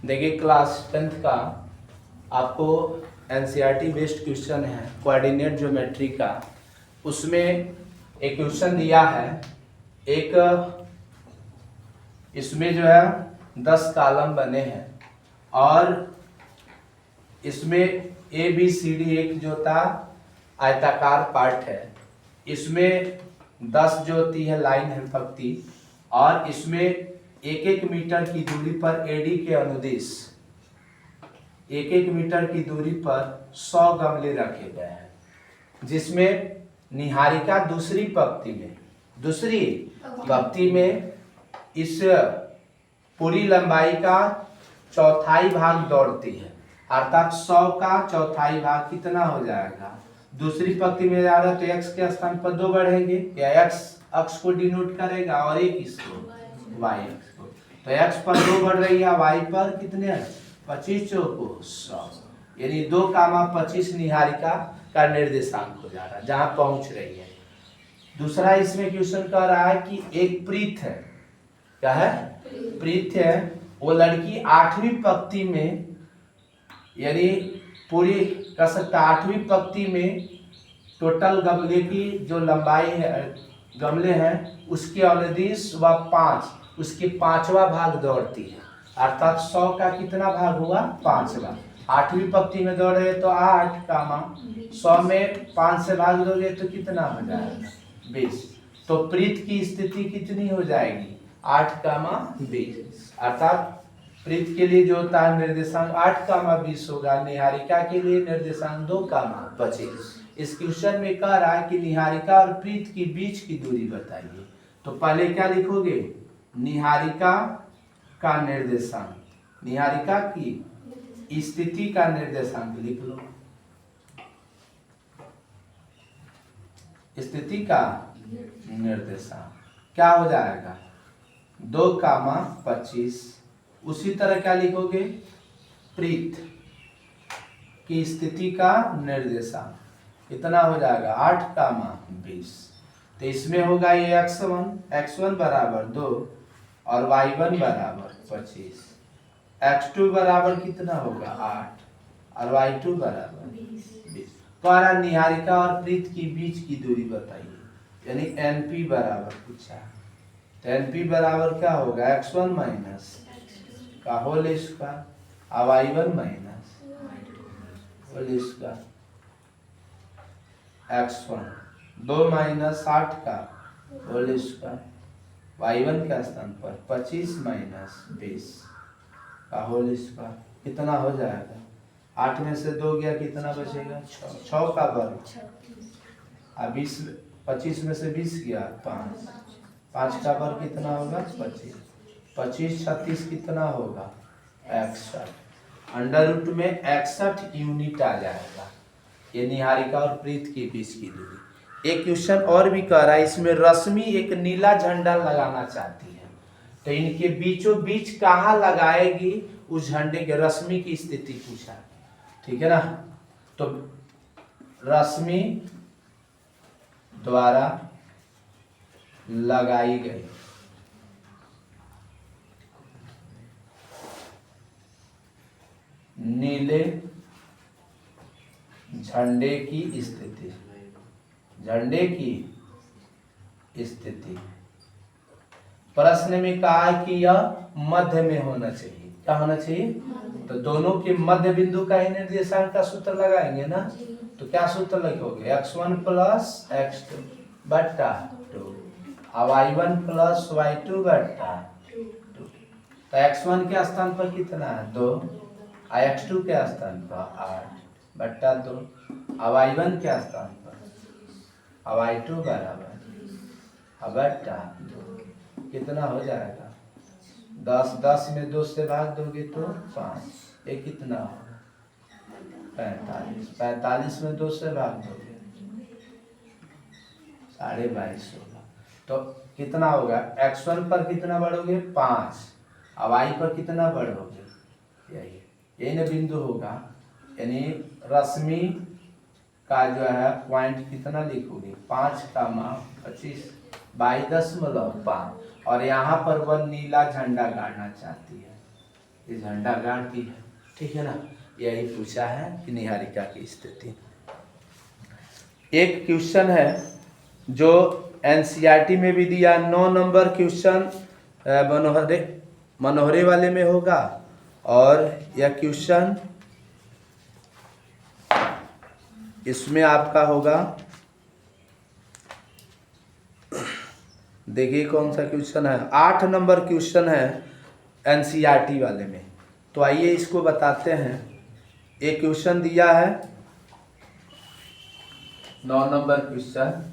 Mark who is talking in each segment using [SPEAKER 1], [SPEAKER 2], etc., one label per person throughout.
[SPEAKER 1] देखिए class 10th का आपको एनसीईआरटी बेस्ड क्वेश्चन है कोऑर्डिनेट ज्योमेट्री का। उसमें एक क्वेश्चन दिया है, एक इसमें जो है 10 कॉलम बने हैं और इसमें ए बी सी डी एक जो था आयताकार पार्ट है, इसमें 10 जो होती है लाइन है पंक्ति, और इसमें 1-1 मीटर की दूरी पर एडी के अनुदिश 1-1 मीटर की दूरी पर 100 गमले रखे गए हैं, जिसमें निहारिका दूसरी पंक्ति में इस पूरी लंबाई का चौथाई भाग दौड़ती है, अर्थात 100 का चौथाई भाग कितना हो जाएगा। दूसरी पंक्ति में जा रहा है तो x के स्थान पर 2 बढ़ेंगे, या x अक्ष को डिनोट करेगा और एक इसको y अक्ष को, तो x पर 2 बढ़ रही है, y पर कितने 25 चौको 100, यानी 2,25 निहारिका का निर्देशांक हो जा रहा है जहां पहुंच रही है। दूसरा इसमें क्वेश्चन कह रहा है कि एक प्रीत है, क्या है प्रीत है, वो लड़की 8वीं पंक्ति में, यानी पूरी कर सकता 8वीं पंक्ति में टोटल गमले की जो लंबाई है गमले हैं उसके अनुदिश व 5 उसके 5वां भाग दौड़ती है, अर्थात 100 का कितना भाग हुआ 5वां। 8वीं पंक्ति में दौड़ रहे तो 8 100 में 5 से भाग दोगे तो कितना हो जाएगा 20। तो प्रीत की स्थिति कितनी हो जाएगी 8 20, अर्थात प्रीत के लिए जो होता है निर्देशांक 8 20 होगा, निहारिका के लिए निर्देशांक 2 25। इस क्वेश्चन में कह रहा है कि निहारिका और प्रीत की बीच की दूरी बताइए। तो पहले क्या लिखोगे, निहारिका का निर्देशांक, निहारिका की स्थिति का निर्देशांक लिख लो, स्थिति का निर्देशांक क्या हो जाएगा 2 25। उसी तरह क्या लिखोगे, प्रीत की स्थिति का निर्देशांक कितना हो जाएगा 8 20। तो इसमें होगा ये x1 बराबर 2 और y1 बराबर 25, x2 बराबर कितना होगा 8 और y2 बराबर 20। द्वारा निहारिका और प्रीत की बीच की दूरी बताइए, यानी NP बराबर पूछा। तो NP बराबर क्या होगा x1 माइनस का होल स्क्वायर और y1 minus whole square, x1 2 minus 8 का होल स्क्वायर, y1 के स्थान पर 25 माइनस 20 का होल स्क्वायर, कितना हो जाएगा 8 में से 2 गया कितना बचेगा 6 का वर्ग, और 25 में से 20 गया 5 का वर्ग कितना होगा 25, 25 36 कितना होगा 61, अंडर रूट में 61 यूनिट आ जाएगा। ये निहारिका और प्रीत के बीच की दूरी। एक क्वेश्चन और भी कह रहा है, इसमें रश्मि एक नीला झंडा लगाना चाहती है, तो इनके बीचों बीच कहाँ लगाएगी उस झंडे के, रश्मि की स्थिति पूछा, ठीक है ना। तो रश्मि द्वारा लगाई गई नीले झंडे की स्थिति, झंडे की स्थिति प्रश्न में कहा है कि यह मध्य में होना चाहिए, क्या होना चाहिए, तो दोनों के मध्य बिंदु का ही निर्देशांक का सूत्र लगाएंगे ना। तो क्या सूत्र लिखोगे x1 प्लस x2 बट्टा 2 और y1 प्लस y2 बट्टा 2। तो x1 के स्थान पर कितना है 2 और x2 के स्थान पर 8 बट्टा 2 और y1 के स्थान पर और y2 बराबर बट्टा 2, कितना हो जाएगा 10। 10 में 2 से भाग दोगे तो 5, ये कितना होगा 45। 45 में 2 से भाग दोगे 22.5 होगा। तो कितना होगा x1 पर कितना बढ़ोगे 5 और y पर कितना बढ़ोगे, यही ना बिंदु होगा, यानी रश्मि का जो है पॉइंट कितना लिखोगे 5 25 22.5, और यहाँ पर वह नीला झंडा गाड़ना चाहती है, ये झंडा गाड़ की है, ठीक है ना। यही पूछा है कि निहारिका की स्थिति। एक क्वेश्चन है जो एनसीईआरटी में भी दिया, 9 नंबर क्वेश्चन मनोहरे वाले में होगा, और यह क्वेश्चन इसमें आपका होगा, देखिए कौन सा क्वेश्चन है, 8 नंबर क्वेश्चन है एनसीईआरटी वाले में। तो आइए इसको बताते हैं। एक क्वेश्चन दिया है 9 नंबर क्वेश्चन,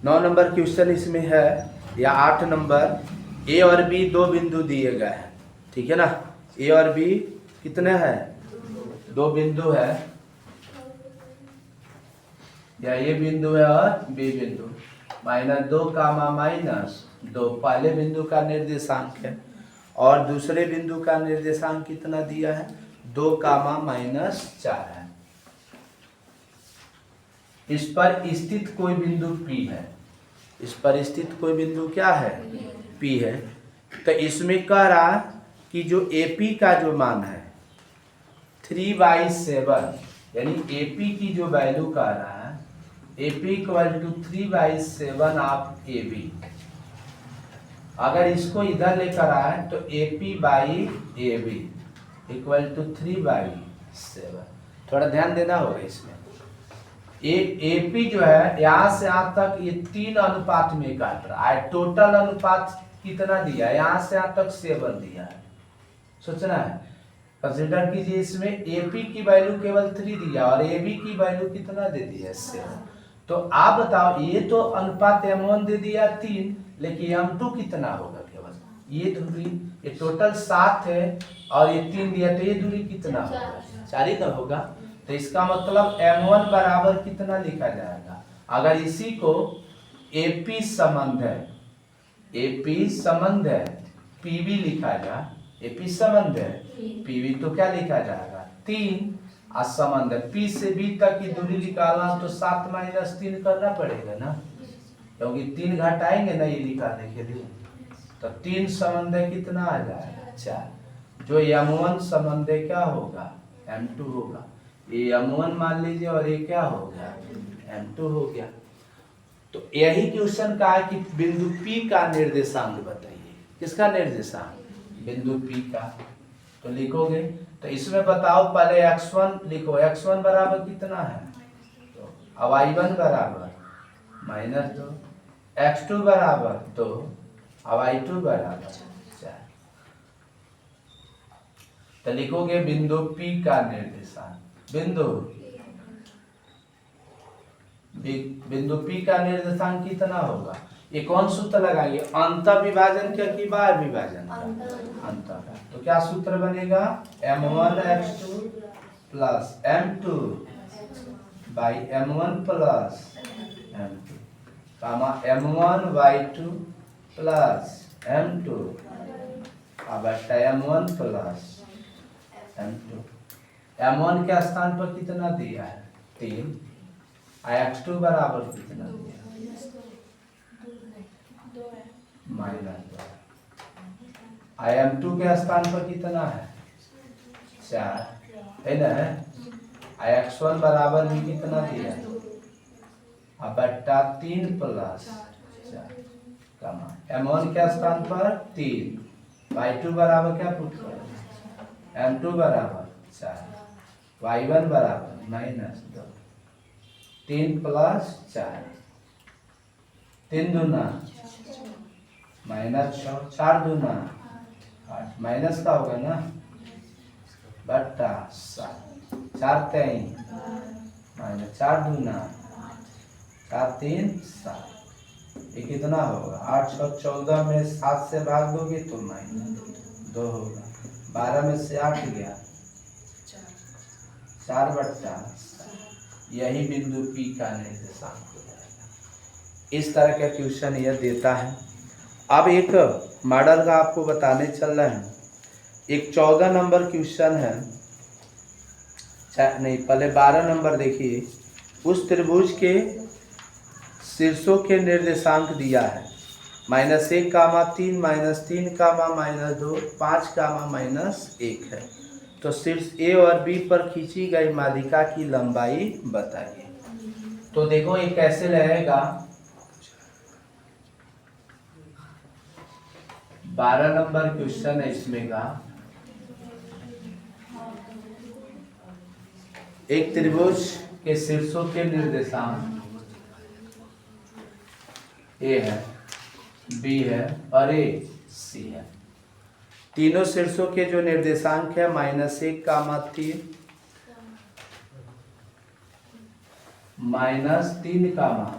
[SPEAKER 1] 9 नंबर क्वेश्चन इसमें है, या 8 नंबर। ए और बी 2 बिंदु दिए गए हैं, ठीक है ना। ए और बी कितने हैं, 2 बिंदु है, या ये बिंदु है और बी बिंदु। -2 कामा -2 पहले बिंदु का निर्देशांक है, और दूसरे बिंदु का निर्देशांक कितना दिया है, 2 कामा -4 है। इस पर स्थित कोई बिंदु P है, इस पर स्थित कोई बिंदु क्या है, P है। तो इसमें कह रहा कि जो AP का जो मान है 3/7, यानी AP की जो वैल्यू कह रहा है, AP = 3/7 ऑफ AB। अगर इसको इधर लेकर आए तो AP/AB = 3/7। थोड़ा ध्यान देना होगा इसमें। AP जो है यहाँ से यहाँ तक ये 3 अनुपात में काट रहा है। टोटल अनुपात कितना दिया है, यहाँ से यहाँ तक 7 दिया है। सोचना है, कंसिडर कीजिए, इसमें AP की वैल्यू केवल 3 दिया और AB की वैल्यू कितना दे दिया, 7। तो आप बताओ, ये तो अनुपात M1 दे दिया 3, लेकिन M2 कितना होगा, केवल ये दूरी, ये टोटल 7 है और ये 3 दिया, तो ये दूरी कितना होगा, 4 ही तो होगा। तो इसका मतलब M1 बराबर कितना लिखा जाएगा, अगर इसी को AP संबंध है, AP संबंध है PB लिखा जाए, AP संबंध है PB, तो क्या लिखा जाएगा, 3 संबंध है P से B तक की दूरी निकालना, तो 7 - 3 करना पड़ेगा ना, क्योंकि 3 घटाएंगे ना ये निकालने के लिए। तो 3 संबंध है कितना आ जाएगा, 4। जो M1 संबंध है क्या होगा, M2 होगा। ये M1 मान लीजिए और ये क्या हो गया, M2 हो गया। तो यही क्वेश्चन का है कि बिंदु P का निर्देशांक बताइए। किसका निर्देशांक, बिंदु P का। तो लिखोगे, तो इसमें बताओ, पहले x1 लिखो, x1 बराबर कितना है, तो अब y1 बराबर -2, x2 बराबर 2, अब y2 बराबर 4। तो लिखोगे बिंदु P का निर्देशांक, बिंदु P का निर्देशांक कितना होगा। ये कौन सूत्र लगाएंगे, अंतर विभाजन का कि बाह्य विभाजन का, अंतर का। तो क्या सूत्र बनेगा, M1x2 plus M2 by M1 plus M2 comma M1y2 plus M2 बटा M1 प्लस M2। M1 के स्थान पर कितना दिया है, 3, x2 बराबर कितना दिया, -2। M2 के स्थान पर कितना है, 4 है ना। x1 बराबर भी कितना दिया, बट्टा 3 प्लस 4 कमा M1 के स्थान पर 3, y2 बराबर क्या पुट करें, M2 बराबर 4, y1 बराबर -2, 3 प्लस 4, 3 दूना -6, 4 दूना 8, माइनस का होगा ना, बट्टा 7, 4 3 -4 दूना 4 3 7। ये कितना होगा, 8 6 14 में 7 से भाग दोगे तो -2 होगा। 12 में से 8 गया, 4 बट्टा 7। यही बिंदु P का निर्देशांक हो जाएगा। इस तरह का क्वेश्चन यह देता है। अब एक मॉडल का आपको बताने चल रहे हैं। एक 14 नंबर क्वेश्चन है, नहीं पहले 12 नंबर देखिए। उस त्रिभुज के शीर्षों के निर्देशांक दिया है, -1 कामा 3 -3 कामा -2 5 कामा -1 है। तो शीर्ष ए और बी पर खींची गई मालिका की लंबाई बताइए। तो देखो ये कैसे रहेगा, 12 नंबर क्वेश्चन है इसमें का। एक त्रिभुज के शीर्षों के निर्देशांक ए है, बी है और ए सी है। तीनों शीर्षों के जो निर्देशांक है -1 कामा 3 -3 कामा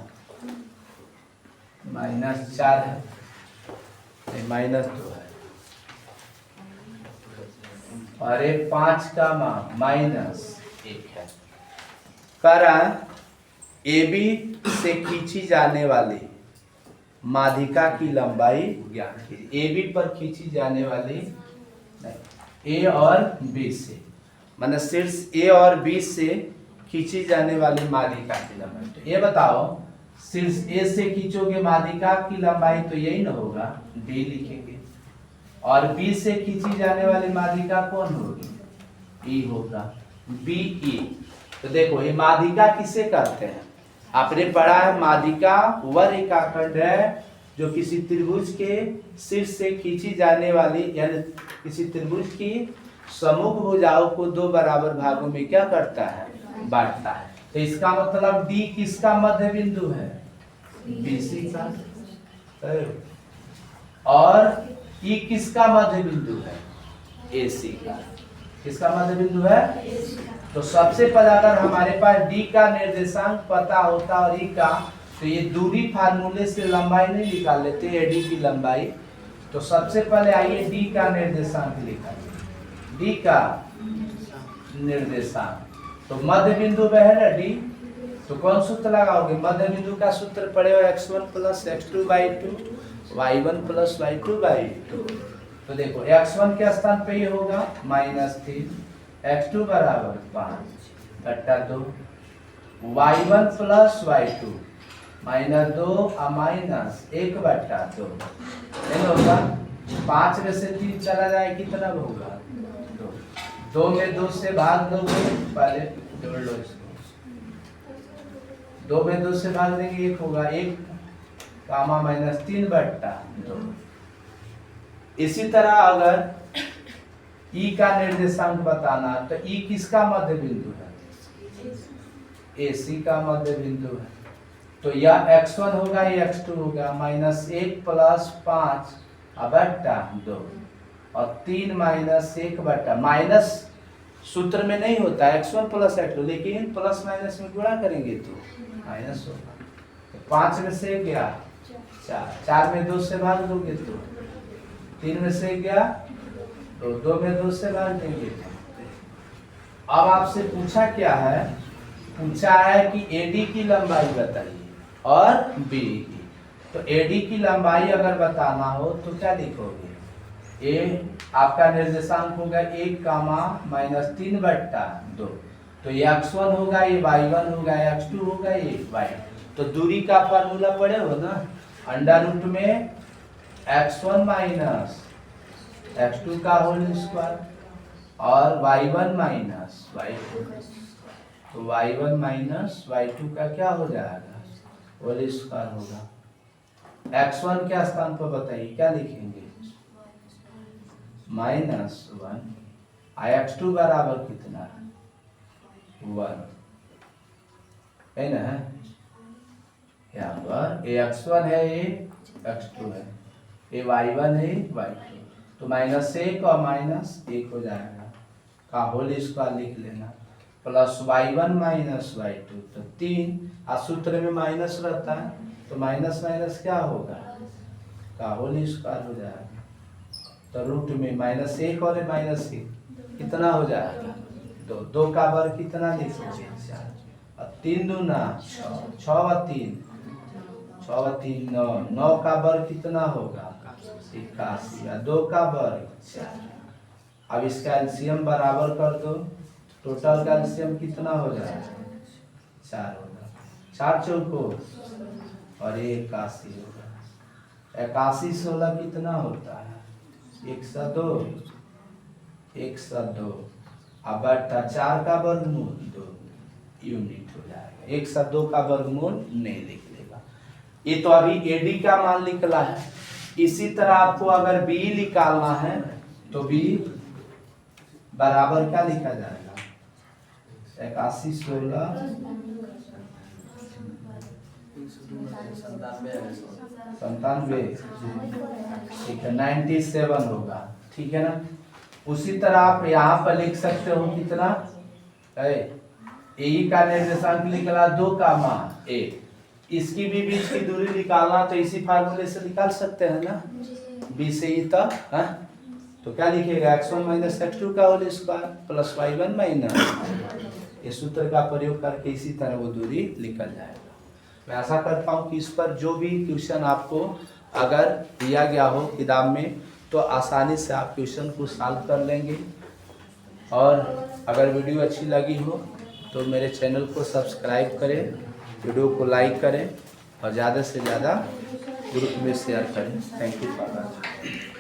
[SPEAKER 1] -4 है, -2 है और ये 5 कामा -1 है। कारण ए बी से खींची जाने वाली माध्यिका की लंबाई ज्ञात कीजिए। ए बी पर खींची जाने वाली ए और बी से, मतलब शीर्ष ए और बी से खींची जाने वाली माध्यिका की लंबाई। तो ये बताओ, शीर्ष ए से खींचोगे माध्यिका की लंबाई तो यही ना होगा, डी लिखेंगे, और बी से खींची जाने वाली माध्यिका कौन होगी, ई होगा, बी ई। तो देखो ये माध्यिका किसे कहते हैं, आपने पढ़ा है माध्यिका वह रेखाखंड है जो किसी त्रिभुज के शीर्ष से खींची जाने वाली, यानी किसी त्रिभुज की समूह भुजाओं को दो बराबर भागों में क्या करता है, बांटता है। तो इसका मतलब डी किसका मध्य बिंदु है, बीसी का, और ई किसका मध्य बिंदु है, एसी का। किसका मध्य बिंदु है, तो सबसे पहले अगर हमारे पास डी का निर्देशांक पता होता और ई का, तो ये दूरी फार्मूले से लंबाई नहीं निकाल लेते, एडी की लंबाई। तो सबसे पहले आइए डी का निर्देशांक लिखा, डी का निर्देशांक। तो मध्य बिंदु में है ना डी, तो कौन सूत्र लगाओगे, मध्य बिंदु का सूत्र पड़ेगा x1 + x2/2 y1 + y2/2। तो देखो x1 के स्थान पे ये होगा -3, x2 बराबर 5/2, y1 + y2 -2 -1/2 नहीं होगा। 5 में से 3 चला जाए कितना होगा, 2। 2 में 2 से भाग दोगे, पहले जोड़ लो इसको, 2 में 2 से भाग देंगे 1 होगा, 1 कामा -3/2। इसी तरह अगर ई का निर्देशांक बताना, तो ई किसका मध्य बिंदु है, एसी का मध्य बिंदु है। तो यह x1 होगा, ये x2 होगा, -1 + 5/2 और 3 -1/, माइनस सूत्र में नहीं होता x1 + x2, लेकिन प्लस माइनस में गुणा करेंगे तो माइनस होगा। तो 5 में से गया 4, 4 में 2 से भाग दोगे तो 3 में से गया 2, 2 में 2 से भाग देंगे। अब आपसे पूछा क्या है, पूछा है कि एडी की लंबाई बताइए और बी की। तो एडी की लंबाई अगर बताना हो तो क्या लिखोगे, ए आपका निर्देशांक होगा 1 कामा -3/2। तो ये x1 होगा, ये y1 होगा, ये x2 होगा, ये y। तो दूरी का फार्मूला पढ़े हो ना, अंडर रूट में x1 - x2 का होल स्क्वायर और y1 - y2। तो y1 - y2 का क्या हो जाएगा, होल स्क्वायर होगा। x1 के स्थान पर बताइए क्या लिखेंगे, -1, x2 बराबर कितना है, 1 है ना, यहाँ पर ये x1 है, ये x2 है, ये y1 है, y2। तो -1 और -1 हो जाएगा, का होल स्क्वायर लिख लेना, प्लस y1 - y2। तो 3, और सूत्र में माइनस रहता है, तो माइनस माइनस क्या होगा, का होल स्क्वायर हो जाएगा। तो रूट में -1 और -1 कितना हो जाएगा, 2। 2 का वर्ग कितना लिखोगे, 4, और 3 दूना 6, 6 और 3 9, 9 का वर्ग कितना होगा, 81, और 2 का वर्ग 4। अब इसका एलसीएम बराबर कर दो, टोटल का एलसीएम कितना हो जाएगा, 4 होगा, 4 चौको और 81 होगा, 81 16 कितना होता है? 102, 102। अब बटा 4 का वर्गमूल 2 यूनिट हो जाएगा। 102 का वर्गमूल नहीं लिख लेगा। ये तो अभी एडी का मान निकला है। इसी तरह आपको अगर बी निकालना है तो बी बराबर क्या लिखा जाएगा? 81 16 97, ठीक है 97 होगा, ठीक है ना। उसी तरह आप यहाँ पर लिख सकते हो कितना है, ए का निर्देशांक निकला 2 का मान 1, इसकी भी बीच की दूरी निकालना तो इसी फार्मूले से निकाल सकते हैं ना, बी से ई तक है। तो क्या लिखेगा? x1 - x2 का whole square plus y1 minus, इस सूत्र का प्रयोग करके इसी तरह वो दूरी निकल जाएगा। मैं आशा करता हूँ कि इस पर जो भी क्वेश्चन आपको अगर दिया गया हो किताब में तो आसानी से आप क्वेश्चन को सॉल्व कर लेंगे। और अगर वीडियो अच्छी लगी हो तो मेरे चैनल को सब्सक्राइब करें, वीडियो को लाइक करें और ज़्यादा से ज़्यादा ग्रुप में शेयर करें। Thank you for watching.